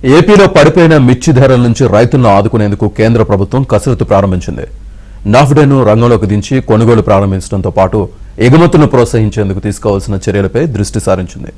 ఏపీలో పడిపోయిన మిర్చి ధరల నుంచి రైతులను ఆదుకునేందుకు కేంద్ర ప్రభుత్వం కసరత్తు ప్రారంభించింది. నాఫ్డెను రంగంలోకి దించి కొనుగోలు ప్రారంభించడంతో పాటు ఎగుమతులను ప్రోత్సహించేందుకు తీసుకోవాల్సిన చర్యలపై దృష్టి సారించింది.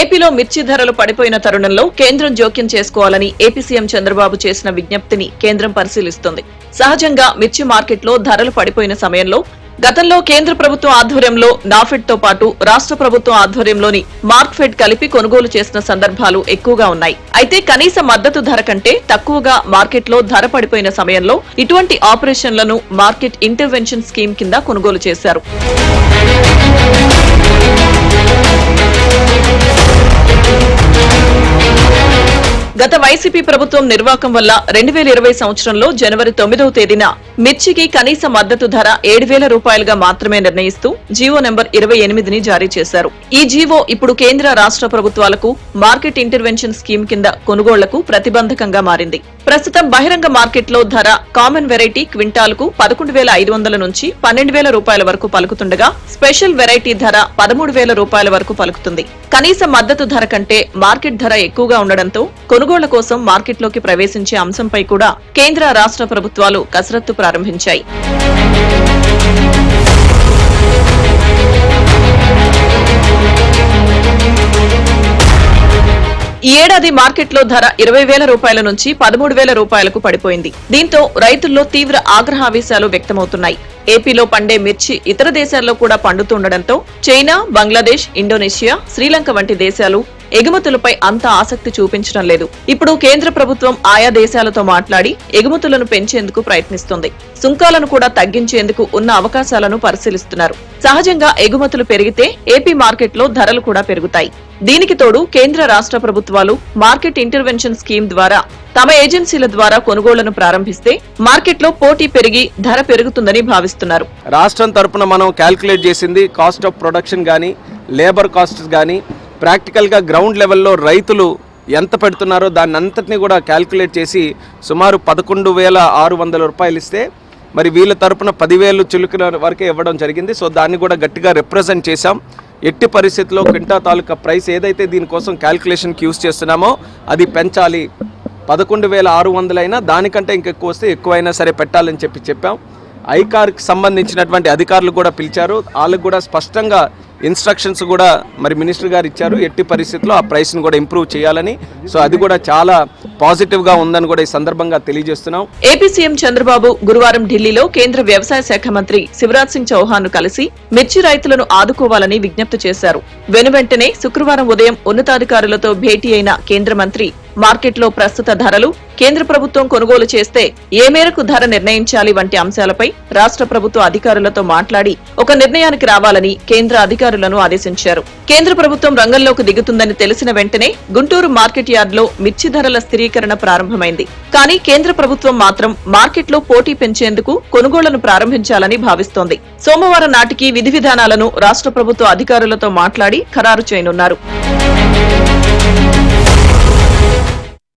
ఏపీలో మిర్చి ధరలు పడిపోయిన తరుణంలో కేంద్రం జోక్యం చేసుకోవాలని ఏపీ సీఎం చంద్రబాబు చేసిన విజ్ఞప్తిని కేంద్రం పరిశీలిస్తోంది. సహజంగా మిర్చి మార్కెట్లో ధరలు పడిపోయిన సమయంలో గతంలో కేంద్ర ప్రభుత్వం ఆధ్వర్యంలో నాఫెడ్ తో పాటు రాష్ట్ర ప్రభుత్వం ఆధ్వర్యంలోని మార్క్ఫెడ్ కలిపి కొనుగోలు చేసిన సందర్భాలు ఎక్కువగా ఉన్నాయి. అయితే కనీస మద్దతు ధర కంటే తక్కువగా మార్కెట్లో ధర పడిపోయిన సమయంలో ఇటువంటి ఆపరేషన్లను మార్కెట్ ఇంటర్వెన్షన్ స్కీమ్ కింద కొనుగోలు చేశారు. గత వైసీపీ ప్రభుత్వం నిర్వాకం వల్ల 2020 సంవత్సరంలో జనవరి 9వ తేదీన మిర్చికి కనీస మద్దతు ధర 7,000 రూపాయలుగా మాత్రమే నిర్ణయిస్తూ జీవో నెంబర్ 28ని జారీ చేశారు. ఈ జీవో ఇప్పుడు కేంద్ర రాష్ట్ర ప్రభుత్వాలకు మార్కెట్ ఇంటర్వెన్షన్ స్కీమ్ కింద కొనుగోళ్లకు ప్రతిబంధకంగా మారింది. ప్రస్తుతం బహిరంగ మార్కెట్లో ధర కామన్ వెరైటీ క్వింటాల్కు 11,500 నుంచి 12,000 రూపాయల వరకు పలుకుతుండగా స్పెషల్ వెరైటీ ధర 13,000 రూపాయల వరకు పలుకుతుంది. కనీస మద్దతు ధర కంటే మార్కెట్ ధర ఎక్కువగా ఉండడంతో కొనుగోళ్ల కోసం మార్కెట్లోకి ప్రవేశించే అంశంపై కూడా కేంద్ర రాష్ట్ర ప్రభుత్వాలు కసరత్తు ప్రారంభించాయి. ఈ ఏడాది మార్కెట్లో ధర 20,000 రూపాయల నుంచి 13,000 రూపాయలకు పడిపోయింది. దీంతో రైతుల్లో తీవ్ర ఆగ్రహావేశాలు వ్యక్తమవుతున్నాయి. ఏపీలో పండే మిర్చి ఇతర దేశాల్లో కూడా పండుతుండటంతో చైనా, బంగ్లాదేశ్, ఇండోనేషియా, శ్రీలంక వంటి దేశాలు ఎగుమతులపై అంత ఆసక్తి చూపించడం లేదు. ఇప్పుడు కేంద్ర ప్రభుత్వం ఆయా దేశాలతో మాట్లాడి ఎగుమతులను పెంచేందుకు ప్రయత్నిస్తోంది. సుంకాలను కూడా తగ్గించేందుకు ఉన్న అవకాశాలను పరిశీలిస్తున్నారు. సహజంగా ఎగుమతులు పెరిగితే ఏపీ మార్కెట్లో ధరలు కూడా పెరుగుతాయి. దీనికి తోడు కేంద్ర రాష్ట్ర ప్రభుత్వాలు మార్కెట్ ఇంటర్వెన్షన్ స్కీమ్ ద్వారా తమ ఏజెన్సీల ద్వారా కొనుగోళ్లను ప్రారంభిస్తే మార్కెట్లో పోటీ పెరిగి ధర పెరుగుతుందని భావిస్తున్నారు. రాష్ట్రం తరపున మనం క్యాల్కులేట్ చేసింది కాస్ట్ ఆఫ్ ప్రొడక్షన్ గానీ, లేబర్ కాస్ట్స్ గానీ, ప్రాక్టికల్గా గ్రౌండ్ లెవెల్లో రైతులు ఎంత పెడుతున్నారో దాన్ని అంతటినీ కూడా క్యాల్కులేట్ చేసి సుమారు 11,600 రూపాయలు ఇస్తే మరి వీళ్ళ తరపున 10,000 చిలుకుల వరకే ఇవ్వడం జరిగింది. సో దాన్ని కూడా గట్టిగా రిప్రజెంట్ చేశాం. ఎట్టి పరిస్థితుల్లో క్వింటా తాలూకా ప్రైస్ ఏదైతే దీనికోసం క్యాల్కులేషన్కి యూజ్ చేస్తున్నామో అది పెంచాలి. 11,600 అయినా దానికంటే ఇంకెక్కువ వస్తే ఎక్కువైనా సరే పెట్టాలని చెప్పాం. ఐకార్కి సంబంధించినటువంటి అధికారులు కూడా పిలిచారు. వాళ్ళకు కూడా స్పష్టంగా ఇన్స్ట్రక్షన్స్ కూడా మరి మినిస్టర్ గారు ఇచ్చారు. ఎట్టి పరిస్థితుల్లో ఆ ప్రైస్ను కూడా ఇంప్రూవ్ చేయాలని. సో అది కూడా చాలా పాజిటివ్గా ఉందని కూడా ఈ సందర్భంగా తెలియజేస్తున్నాం. ఏపీ సీఎం చంద్రబాబు గురువారం ఢిల్లీలో కేంద్ర వ్యవసాయ శాఖ మంత్రి శివరాజ్ సింగ్ చౌహాన్ ను కలిసి మిర్చి రైతులను ఆదుకోవాలని విజ్ఞప్తి చేశారు. వెనువెంటనే శుక్రవారం ఉదయం ఉన్నతాధికారులతో భేటీ అయిన కేంద్ర మంత్రి మార్కెట్లో ప్రస్తుత ధరలు, కేంద్ర ప్రభుత్వం కొనుగోలు చేస్తే ఏ మేరకు ధర నిర్ణయించాలి వంటి అంశాలపై రాష్ట్ర ప్రభుత్వ అధికారులతో మాట్లాడి ఒక నిర్ణయానికి రావాలని కేంద్ర అధికారులను ఆదేశించారు. కేంద్ర ప్రభుత్వం రంగంలోకి దిగుతుందని తెలిసిన వెంటనే గుంటూరు మార్కెట్ యార్డ్లో మిర్చి ధరల స్థిరీకరణ ప్రారంభమైంది. కానీ కేంద్ర ప్రభుత్వం మాత్రం మార్కెట్లో పోటీ పెంచేందుకు కొనుగోళ్లను ప్రారంభించాలని భావిస్తోంది. సోమవారం నాటికి విధి విధానాలను రాష్ట్ర ప్రభుత్వ అధికారులతో మాట్లాడి ఖరారు చేయనున్నారు.